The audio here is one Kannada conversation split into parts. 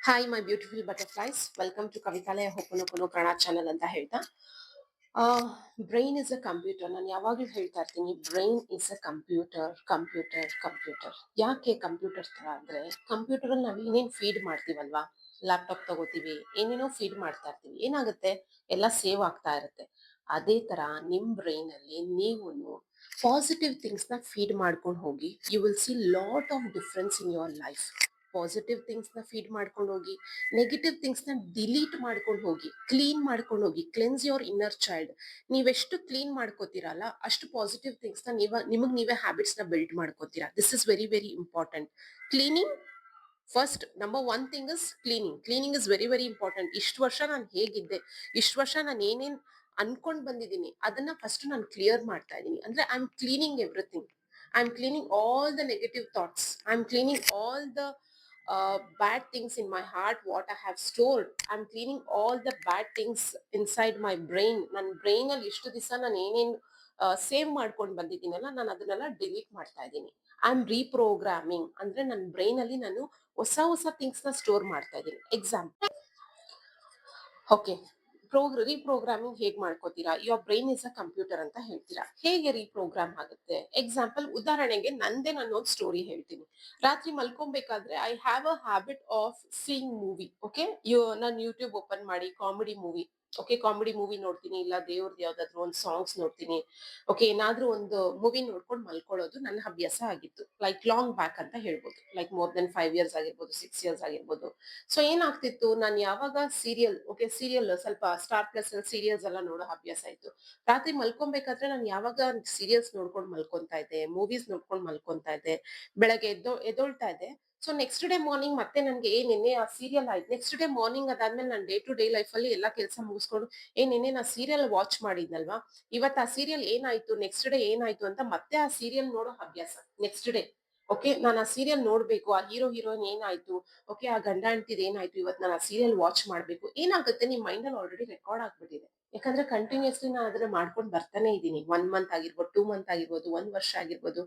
Hi my beautiful butterflies welcome to Kavitalaya ಹೊಪ್ಪನೊಪ್ಪನು ಕನ್ನಡ ಚಾನಲ್ ಅಂತ ಹೇಳ್ತಾ ಬ್ರೈನ್ ಇಸ್ ಅ ಕಂಪ್ಯೂಟರ್. ನಾನು ಯಾವಾಗಲೂ ಹೇಳ್ತಾ ಇರ್ತೀನಿ, brain is a computer computer computer. ಯಾಕೆ ಕಂಪ್ಯೂಟರ್ ತರ ಅಂದ್ರೆ, ಕಂಪ್ಯೂಟರ್ ಅಲ್ಲಿ ನಾವು ಏನೇನು ಫೀಡ್ ಮಾಡ್ತೀವಲ್ವಾ, ಲ್ಯಾಪ್ಟಾಪ್ ತಗೋತೀವಿ, ಏನೇನೋ ಫೀಡ್ ಮಾಡ್ತಾ ಇರ್ತೀವಿ, ಏನಾಗುತ್ತೆ ಎಲ್ಲ ಸೇವ್ ಆಗ್ತಾ ಇರುತ್ತೆ. ಅದೇ ತರ ನಿಮ್ ಬ್ರೈನ್ ಅಲ್ಲಿ ನೀವು ಪಾಸಿಟಿವ್ ಥಿಂಗ್ಸ್ ನ ಫೀಡ್ ಮಾಡ್ಕೊಂಡು ಹೋಗಿ, you will see lot of difference in your life. Positive things ನ ಫೀಡ್ ಮಾಡ್ಕೊಂಡು ಹೋಗಿ, ನೆಗೆಟಿವ್ ಥಿಂಗ್ಸ್ ನ ಡಿಲೀಟ್ ಮಾಡ್ಕೊಂಡು ಹೋಗಿ, ಕ್ಲೀನ್ ಮಾಡ್ಕೊಂಡು ಹೋಗಿ, ಕ್ಲೆನ್ಸ್ ಯುವರ್ ಇನ್ನರ್ ಚೈಲ್ಡ್. ನೀವೆಷ್ಟು ಕ್ಲೀನ್ ಮಾಡ್ಕೋತೀರಲ್ಲ, ಅಷ್ಟು ಪಾಸಿಟಿವ್ ಥಿಂಗ್ಸ್ ನ ನಿಮಗ್ ನೀವೇ ಹ್ಯಾಬಿಟ್ಸ್ ನ ಬಿಲ್ಡ್ ಮಾಡ್ಕೋತೀರಾ. This is very very important. Cleaning first, number one thing is cleaning. Cleaning is very very important. ಇಷ್ಟು ವರ್ಷ ನಾನು ಹೇಗಿದ್ದೆ, ಇಷ್ಟು ವರ್ಷ ನಾನು ಏನೇನ್ ಅನ್ಕೊಂಡ್ ಬಂದಿದ್ದೀನಿ, ಅದನ್ನ ಫಸ್ಟ್ ನಾನು ಕ್ಲಿಯರ್ ಮಾಡ್ತಾ ಇದ್ದೀನಿ. ಅಂದ್ರೆ I am cleaning everything. I am cleaning all the negative thoughts. I am cleaning all the bad things in my heart, what I have stored. I'm cleaning all the bad things inside my brain. ನನ್ನ ಬ್ರೈನ್ ಅಲ್ಲಿ ಇಷ್ಟು ದಿವಸ ನಾನು ಏನೇನು ಸೇವ್ ಮಾಡ್ಕೊಂಡು ಬಂದಿದ್ದೀನಲ್ಲ, ನಾನು ಅದನ್ನೆಲ್ಲ ಡಿಲೀಟ್ ಮಾಡ್ತಾ ಇದ್ದೀನಿ. I am reprogramming. ಅಂದ್ರೆ ನನ್ನ ಬ್ರೈನ್ ಅಲ್ಲಿ ನಾನು ಹೊಸ ಹೊಸ ಥಿಂಗ್ಸ್ ನ ಸ್ಟೋರ್ ಮಾಡ್ತಾ ಇದ್ದೀನಿ. ಎಕ್ಸಾಂಪಲ್, ಓಕೆ, ರೀಪ್ರೋಗ್ರಾಮಿಂಗ್ ಹೇಗ್ ಮಾಡ್ಕೋತೀರಾ? Your brain is a computer ಅಂತ ಹೇಳ್ತೀರಾ. ಹೇಗೆ ರೀಪ್ರೋಗ್ರಾಮ್ ಆಗುತ್ತೆ? ಎಕ್ಸಾಂಪಲ್, ಉದಾಹರಣೆಗೆ ನಂದೇ ನಾನು ಒಂದು ಸ್ಟೋರಿ ಹೇಳ್ತೀನಿ. ರಾತ್ರಿ ಮಲ್ಕೊಬೇಕಾದ್ರೆ I have a habit of seeing movie. Okay, ನಾನು ಯೂಟ್ಯೂಬ್ ಓಪನ್ ಮಾಡಿ comedy movie, okay, comedy movie ನೋಡ್ತೀನಿ, ಇಲ್ಲ ದೇವ್ರದ್ದು ಯಾವ್ದಾದ್ರು ಒಂದು ಸಾಂಗ್ಸ್ ನೋಡ್ತೀನಿ. ಓಕೆ, ಏನಾದ್ರೂ ಒಂದು ಮೂವಿ ನೋಡ್ಕೊಂಡು ಮಲ್ಕೊಳ್ಳೋದು ನನ್ನ ಹವ್ಯಾಸ ಆಗಿತ್ತು. ಲೈಕ್ ಲಾಂಗ್ ಬ್ಯಾಕ್ ಅಂತ ಹೇಳ್ಬೋದು, ಲೈಕ್ ಮೋರ್ ದೆನ್ 5 years ಆಗಿರ್ಬೋದು, 6 years ಆಗಿರ್ಬೋದು. ಸೊ ಏನಾಗ್ತಿತ್ತು, ನಾನು ಯಾವಾಗ ಸೀರಿಯಲ್, ಓಕೆ, ಸೀರಿಯಲ್ ಸ್ವಲ್ಪ ಸ್ಟಾರ್ ಪ್ಲಸ್ ಸೀರಿಯಲ್ಸ್ ಎಲ್ಲ ನೋಡೋ ಅಭ್ಯಾಸ ಇತ್ತು. ರಾತ್ರಿ ಮಲ್ಕೊಬೇಕಾದ್ರೆ ನಾನು ಯಾವಾಗ ಸೀರಿಯಲ್ಸ್ ನೋಡ್ಕೊಂಡು ಮಲ್ಕೊಂತಾ ಇದ್ದೆ, ಮೂವೀಸ್ ನೋಡ್ಕೊಂಡು ಮಲ್ಕೊಂತಾ ಇದ್ದೆ, ಬೆಳಗ್ಗೆ ಎದ್ದೊಳ್ತಾ ಇದ್ದೆ. ಸೊ ನೆಕ್ಸ್ಟ್ ಡೇ ಮಾರ್ನಿಂಗ್ ಮತ್ತೆ ನನ್ಗೆ ನಿನ್ನೆ ಆ ಸೀರಿಯಲ್ ಆಯ್ತು. ನೆಕ್ಸ್ಟ್ ಡೇ ಮಾರ್ನಿಂಗ್ ಅದಾದ್ಮೇಲೆ ನಾನು ಡೇ ಟು ಡೇ ಲೈಫ್ ಅಲ್ಲಿ ಎಲ್ಲಾ ಕೆಲಸ ಮುಗಿಸ್ಕೊಂಡು, ನಿನ್ನೆ ನಾ ಸೀರಿಯಲ್ ವಾಚ್ ಮಾಡಿದ್ನಲ್ವಾ, ಇವತ್ತು ಆ ಸೀರಿಯಲ್ ಏನಾಯ್ತು, ನೆಕ್ಸ್ಟ್ ಡೇ ಏನಾಯ್ತು ಅಂತ ಮತ್ತೆ ಆ ಸೀರಿಯಲ್ ನೋಡೋ ಅಭ್ಯಾಸ. ನೆಕ್ಸ್ಟ್ ಡೇ, ಓಕೆ, ನಾನು ಆ ಸೀರಿಯಲ್ ನೋಡ್ಬೇಕು, ಆ ಹೀರೋಯಿನ್ ಏನಾಯ್ತು, ಓಕೆ, ಆ ಗಂಡ ಹೆಂಡ್ತಿದ್ ಏನಾಯ್ತು, ಇವತ್ತು ನಾನು ಆ ಸೀರಿಯಲ್ ವಾಚ್ ಮಾಡ್ಬೇಕು. ಏನಾಗುತ್ತೆ, ನಿಮ್ ಮೈಂಡ್ ಅಲ್ಲಿ ಆಲ್ರೆಡಿ ರೆಕಾರ್ಡ್ ಆಗ್ಬಿಟ್ಟಿದೆ. ಯಾಕಂದ್ರೆ ಕಂಟಿನ್ಯೂಸ್ಲಿ ನಾನು ಅದನ್ನ ಮಾಡ್ಕೊಂಡು ಬರ್ತಾನೆ ಇದ್ದೀನಿ. 1 month ಆಗಿರ್ಬೋದು, 2 month ಆಗಿರ್ಬೋದು, 1 ವರ್ಷ ಆಗಿರ್ಬೋದು,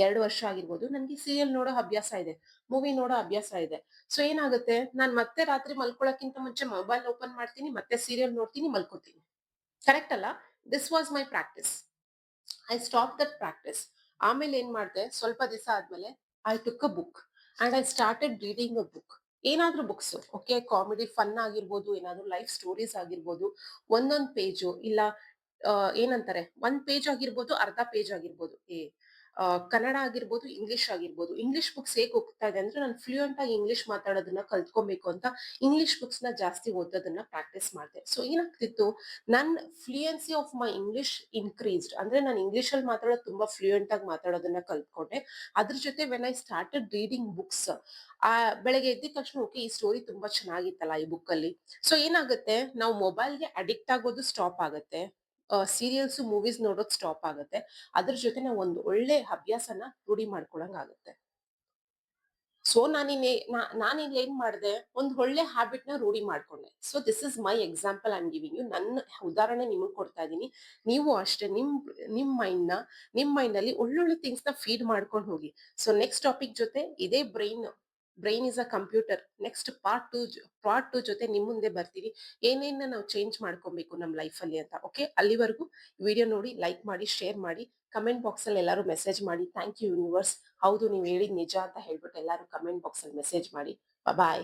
2 ವರ್ಷ ಆಗಿರ್ಬೋದು, ನನ್ಗೆ ಸೀರಿಯಲ್ ನೋಡೋ ಅಭ್ಯಾಸ ಇದೆ, ಮೂವಿ ನೋಡೋ ಅಭ್ಯಾಸ ಇದೆ. ಸೊ ಏನಾಗುತ್ತೆ, ನಾನ್ ಮತ್ತೆ ರಾತ್ರಿ ಮಲ್ಕೊಳಕ್ಕಿಂತ ಮುಂಚೆ ಮೊಬೈಲ್ ಓಪನ್ ಮಾಡ್ತೀನಿ, ಮತ್ತೆ ಸೀರಿಯಲ್ ನೋಡ್ತೀನಿ, ಮಲ್ಕೋತೀನಿ. ಕರೆಕ್ಟ್ ಅಲ್ಲ? This was my practice. I stop that practice. ಆಮೇಲೆ ಏನ್ ಮಾಡಿದೆ, ಸ್ವಲ್ಪ ದಿವಸ ಆದ್ಮೇಲೆ I took a book and I started reading a book. ಏನಾದ್ರೂ ಬುಕ್ಸ್, ಓಕೆ, ಕಾಮಿಡಿ ಫನ್ ಆಗಿರ್ಬೋದು, ಏನಾದ್ರೂ ಲೈಫ್ ಸ್ಟೋರೀಸ್ ಆಗಿರ್ಬೋದು, ಒಂದೊಂದ್ ಪೇಜು ಇಲ್ಲ, ಏನಂತಾರೆ, 1 ಪೇಜ್ ಆಗಿರ್ಬೋದು, ಅರ್ಧ ಪೇಜ್ ಆಗಿರ್ಬೋದು, ಕನ್ನಡ ಆಗಿರ್ಬೋದು, ಇಂಗ್ಲಿಷ್ ಆಗಿರ್ಬೋದು. ಇಂಗ್ಲಿಷ್ ಬುಕ್ಸ್ ಹೇಗೆ ಹೋಗ್ತಾ ಇದೆ ಅಂದ್ರೆ, ನಾನು ಫ್ಲೂಯೆಂಟ್ ಆಗಿ ಇಂಗ್ಲಿಷ್ ಮಾತಾಡೋದನ್ನ ಕಲ್ತ್ಕೊಬೇಕು ಅಂತ ಇಂಗ್ಲಿಷ್ ಬುಕ್ಸ್ ನ ಜಾಸ್ತಿ ಓದೋದನ್ನ ಪ್ರಾಕ್ಟೀಸ್ ಮಾಡಿದೆ. ಸೊ ಏನಾಗ್ತಿತ್ತು, ನನ್ fluency of my English increased. ಅಂದ್ರೆ ನಾನು ಇಂಗ್ಲಿಷ್ ಅಲ್ಲಿ ಮಾತಾಡೋದು ತುಂಬಾ ಫ್ಲೂಯೆಂಟ್ ಆಗಿ ಮಾತಾಡೋದನ್ನ ಕಲ್ತ್ಕೊಂಡೆ. ಅದ್ರ ಜೊತೆ when I started reading books, ಆ ಬೆಳಗ್ಗೆ ಎದ್ದ ತಕ್ಷಣ, ಓಕೆ, ಈ ಸ್ಟೋರಿ ತುಂಬಾ ಚೆನ್ನಾಗಿತ್ತಲ್ಲ ಈ ಬುಕ್ ಅಲ್ಲಿ. ಸೊ ಏನಾಗುತ್ತೆ, ನಾವು ಮೊಬೈಲ್ಗೆ ಅಡಿಕ್ಟ್ ಆಗೋದು ಸ್ಟಾಪ್ ಆಗುತ್ತೆ, ಸೀರಿಯಲ್ಸ್ ಮೂವೀಸ್ ನೋಡೋದು ಸ್ಟಾಪ್ ಆಗುತ್ತೆ. ಅದ್ರ ಜೊತೆ ನಾವು ಒಂದು ಒಳ್ಳೆ ಅಭ್ಯಾಸನ ರೂಢಿ ಮಾಡ್ಕೊಳಂಗ್ ಆಗುತ್ತೆ. ಸೊ ನಾನಿಲ್ಲಿ ಏನ್ ಮಾಡಿದೆ, ಒಂದು ಒಳ್ಳೆ ಹ್ಯಾಬಿಟ್ ನ ರೂಢಿ ಮಾಡ್ಕೊಂಡೆ. So this is my example I am giving you. ನನ್ನ ಉದಾಹರಣೆ ನಿಮಗ್ ಕೊಡ್ತಾ ಇದೀನಿ. ನೀವು ಅಷ್ಟೇ ನಿಮ್ ಮೈಂಡ್ ಅಲ್ಲಿ ಒಳ್ಳೊಳ್ಳೆ ಥಿಂಗ್ಸ್ ನ ಫೀಡ್ ಮಾಡ್ಕೊಂಡು ಹೋಗಿ. ಸೊ ನೆಕ್ಸ್ಟ್ ಟಾಪಿಕ್ ಜೊತೆ ಇದೇ brain is a computer, next part two ಜೊತೆ ನಿಮ್ ಮುಂದೆ ಬರ್ತೀವಿ. ಏನೇನ ನಾವು ಚೇಂಜ್ ಮಾಡ್ಕೊಬೇಕು ನಮ್ ಲೈಫ್ ಅಲ್ಲಿ ಅಂತ. ಓಕೆ, ಅಲ್ಲಿವರೆಗೂ ವಿಡಿಯೋ ನೋಡಿ, ಲೈಕ್ ಮಾಡಿ, ಶೇರ್ ಮಾಡಿ, ಕಮೆಂಟ್ ಬಾಕ್ಸ್ ಅಲ್ಲಿ ಎಲ್ಲರೂ ಮೆಸೇಜ್ ಮಾಡಿ, ಥ್ಯಾಂಕ್ ಯು ಯೂನಿವರ್ಸ್, ಹೌದು ನೀವು ಹೇಳಿದ್ ನಿಜ ಅಂತ ಹೇಳ್ಬಿಟ್ಟು ಎಲ್ಲರೂ ಕಮೆಂಟ್ ಬಾಕ್ಸ್ ಅಲ್ಲಿ ಮೆಸೇಜ್ ಮಾಡಿ. ಬಾಯ್.